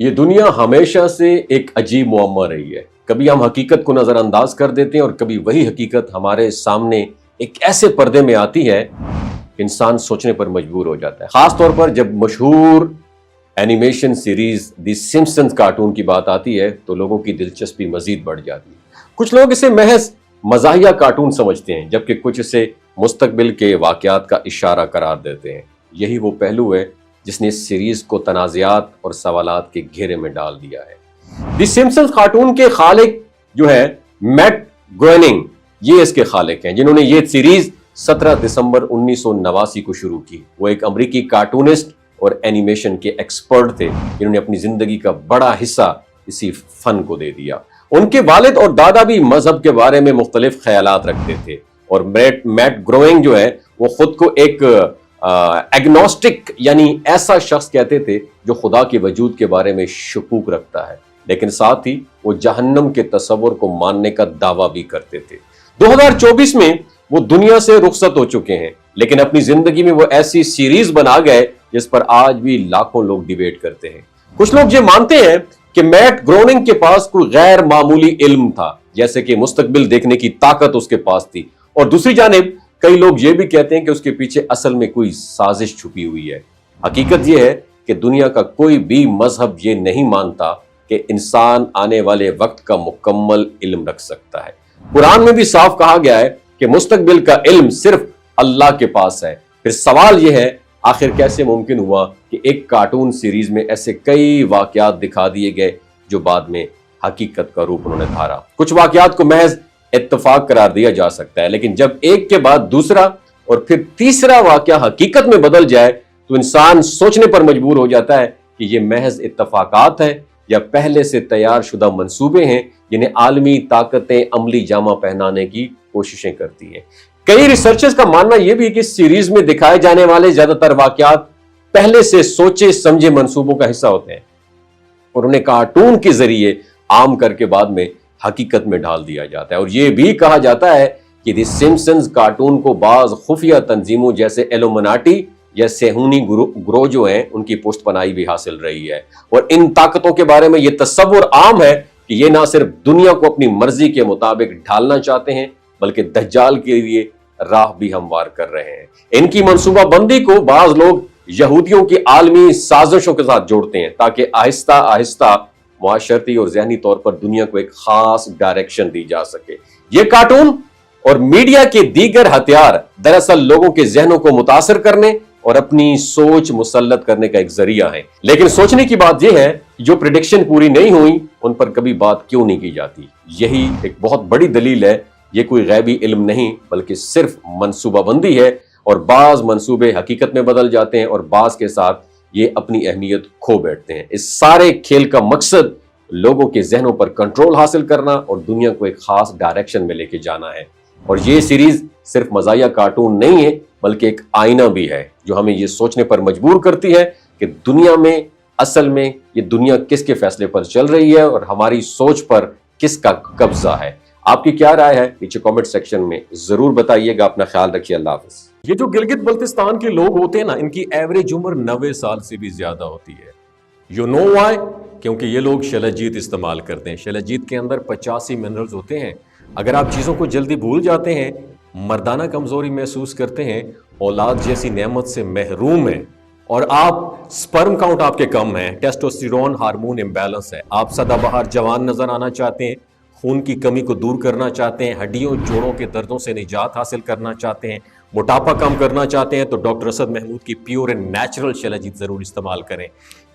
یہ دنیا ہمیشہ سے ایک عجیب معمہ رہی ہے۔ کبھی ہم حقیقت کو نظر انداز کر دیتے ہیں اور کبھی وہی حقیقت ہمارے سامنے ایک ایسے پردے میں آتی ہے کہ انسان سوچنے پر مجبور ہو جاتا ہے۔ خاص طور پر جب مشہور اینیمیشن سیریز دی سمپسنز کارٹون کی بات آتی ہے تو لوگوں کی دلچسپی مزید بڑھ جاتی ہے۔ کچھ لوگ اسے محض مزاحیہ کارٹون سمجھتے ہیں جبکہ کچھ اسے مستقبل کے واقعات کا اشارہ قرار دیتے ہیں۔ یہی وہ پہلو ہے جس نے اس سیریز کو تنازعات اور سوالات کے گھیرے میں ڈال دیا ہے۔ دی سمپسنز کارٹون کے خالق جو ہے میٹ گروئننگ، یہ اس کے خالق ہیں جنہوں نے یہ سیریز 17 دسمبر 1989 کو شروع کی۔ وہ ایک امریکی کارٹونسٹ اور اینیمیشن کے ایکسپرٹ تھے جنہوں نے اپنی زندگی کا بڑا حصہ اسی فن کو دے دیا۔ ان کے والد اور دادا بھی مذہب کے بارے میں مختلف خیالات رکھتے تھے اور میٹ گروئنگ جو ہے وہ خود کو ایک ایگنوسٹک یعنی ایسا شخص کہتے تھے جو خدا کے وجود کے بارے میں شکوک رکھتا ہے، لیکن ساتھ ہی وہ جہنم کے تصور کو ماننے کا دعویٰ بھی کرتے تھے۔ 2024 میں وہ دنیا سے رخصت ہو چکے ہیں، لیکن اپنی زندگی میں وہ ایسی سیریز بنا گئے جس پر آج بھی لاکھوں لوگ ڈیبیٹ کرتے ہیں۔ کچھ لوگ یہ مانتے ہیں کہ میٹ گروئنگ کے پاس کوئی غیر معمولی علم تھا، جیسے کہ مستقبل دیکھنے کی طاقت اس کے پاس تھی، اور دوسری جانب کئی لوگ یہ بھی کہتے ہیں کہ اس کے پیچھے اصل میں کوئی سازش چھپی ہوئی ہے۔ حقیقت یہ ہے کہ دنیا کا کوئی بھی مذہب یہ نہیں مانتا کہ انسان آنے والے وقت کا مکمل علم رکھ سکتا ہے۔ قرآن میں بھی صاف کہا گیا ہے کہ مستقبل کا علم صرف اللہ کے پاس ہے۔ پھر سوال یہ ہے آخر کیسے ممکن ہوا کہ ایک کارٹون سیریز میں ایسے کئی واقعات دکھا دیے گئے جو بعد میں حقیقت کا روپ انہوں نے دھارا۔ کچھ واقعات کو محض اتفاق قرار دیا جا سکتا ہے، لیکن جب ایک کے بعد دوسرا اور پھر تیسرا واقعہ حقیقت میں بدل جائے تو انسان سوچنے پر مجبور ہو جاتا ہے کہ یہ محض اتفاقات ہیں یا پہلے سے تیار شدہ منصوبے ہیں جنہیں عالمی طاقتیں عملی جامہ پہنانے کی کوششیں کرتی ہیں۔ کئی ریسرچرز کا ماننا یہ بھی ہے کہ اس سیریز میں دکھائے جانے والے زیادہ تر واقعات پہلے سے سوچے سمجھے منصوبوں کا حصہ ہوتے ہیں اور انہیں کارٹون کے ذریعے عام کر کے بعد میں حقیقت میں ڈھال دیا جاتا ہے۔ اور یہ بھی کہا جاتا ہے کہ دی سمپسنز کارٹون کو بعض خفیہ تنظیموں جیسے ایلومناٹی یا سیہونی گروہ جو ہیں ان کی پشت پناہی بھی حاصل رہی ہے، اور ان طاقتوں کے بارے میں یہ تصور عام ہے کہ یہ نہ صرف دنیا کو اپنی مرضی کے مطابق ڈھالنا چاہتے ہیں بلکہ دجال کے لیے راہ بھی ہموار کر رہے ہیں۔ ان کی منصوبہ بندی کو بعض لوگ یہودیوں کی عالمی سازشوں کے ساتھ جوڑتے ہیں تاکہ آہستہ آہستہ معاشرتی اور ذہنی طور پر دنیا کو ایک خاص ڈائریکشن دی جا سکے۔ یہ کارٹون اور میڈیا کے دیگر ہتھیار دراصل لوگوں کے ذہنوں کو متاثر کرنے اور اپنی سوچ مسلط کرنے کا ایک ذریعہ ہے۔ لیکن سوچنے کی بات یہ ہے جو پریڈکشن پوری نہیں ہوئی ان پر کبھی بات کیوں نہیں کی جاتی۔ یہی ایک بہت بڑی دلیل ہے، یہ کوئی غیبی علم نہیں بلکہ صرف منصوبہ بندی ہے، اور بعض منصوبے حقیقت میں بدل جاتے ہیں اور بعض کے ساتھ یہ اپنی اہمیت کھو بیٹھتے ہیں۔ اس سارے کھیل کا مقصد لوگوں کے ذہنوں پر کنٹرول حاصل کرنا اور دنیا کو ایک خاص ڈائریکشن میں لے کے جانا ہے۔ اور یہ سیریز صرف مزاحیہ کارٹون نہیں ہے بلکہ ایک آئینہ بھی ہے جو ہمیں یہ سوچنے پر مجبور کرتی ہے کہ دنیا میں اصل میں یہ دنیا کس کے فیصلے پر چل رہی ہے اور ہماری سوچ پر کس کا قبضہ ہے۔ آپ کی کیا رائے ہے نیچے کامنٹ سیکشن میں ضرور بتائیے گا۔ اپنا خیال رکھیے، اللہ حافظ۔ یہ جو گلگت بلتستان کے لوگ ہوتے ہیں نا، ان کی ایوریج عمر 90 سال سے بھی زیادہ ہوتی ہے۔ You know why? کیونکہ یہ لوگ شلجیت استعمال کرتے ہیں۔ شلجیت کے اندر 85 منرلز ہوتے ہیں۔ اگر آپ چیزوں کو جلدی بھول جاتے ہیں، مردانہ کمزوری محسوس کرتے ہیں، اولاد جیسی نعمت سے محروم ہیں، اور آپ سپرم کاؤنٹ آپ کے کم ہیں، ٹیسٹوسٹیرون ہارمون امبیلنس ہے، آپ سدا بہار جوان نظر آنا چاہتے ہیں، خون کی کمی کو دور کرنا چاہتے ہیں، ہڈیوں جوڑوں کے دردوں سے نجات حاصل کرنا چاہتے ہیں، موٹاپا کم کرنا چاہتے ہیں، تو ڈاکٹر اسد محمود کی پیور اینڈ نیچرل شلجیت ضرور استعمال کریں۔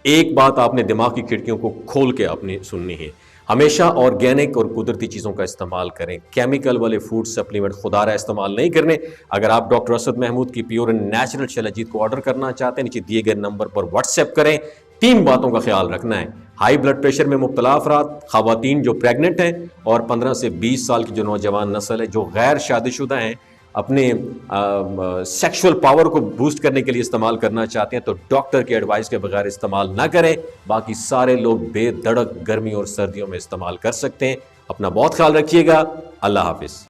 ایک بات آپ نے دماغ کی کھڑکیوں کو کھول کے آپ نے سننی ہے، ہمیشہ آرگینک اور قدرتی چیزوں کا استعمال کریں۔ کیمیکل والے فوڈ سپلیمنٹ خدارہ استعمال نہیں کرنے۔ اگر آپ ڈاکٹر اسد محمود کی پیور اینڈ نیچرل شلجیت کو آرڈر کرنا چاہتے ہیں، نیچے دیے گئے نمبر پر واٹس ایپ کریں۔ 3 باتوں کا خیال رکھنا ہے: ہائی بلڈ پریشر میں مبتلا افراد، خواتین جو پریگننٹ ہیں، اور 15 سے 20 سال کی جو نوجوان نسل ہے جو غیر شادی شدہ ہیں، اپنے سیکشول پاور کو بوسٹ کرنے کے لیے استعمال کرنا چاہتے ہیں تو ڈاکٹر کے ایڈوائس کے بغیر استعمال نہ کریں۔ باقی سارے لوگ بے دھڑک گرمی اور سردیوں میں استعمال کر سکتے ہیں۔ اپنا بہت خیال رکھیے گا۔ اللہ حافظ۔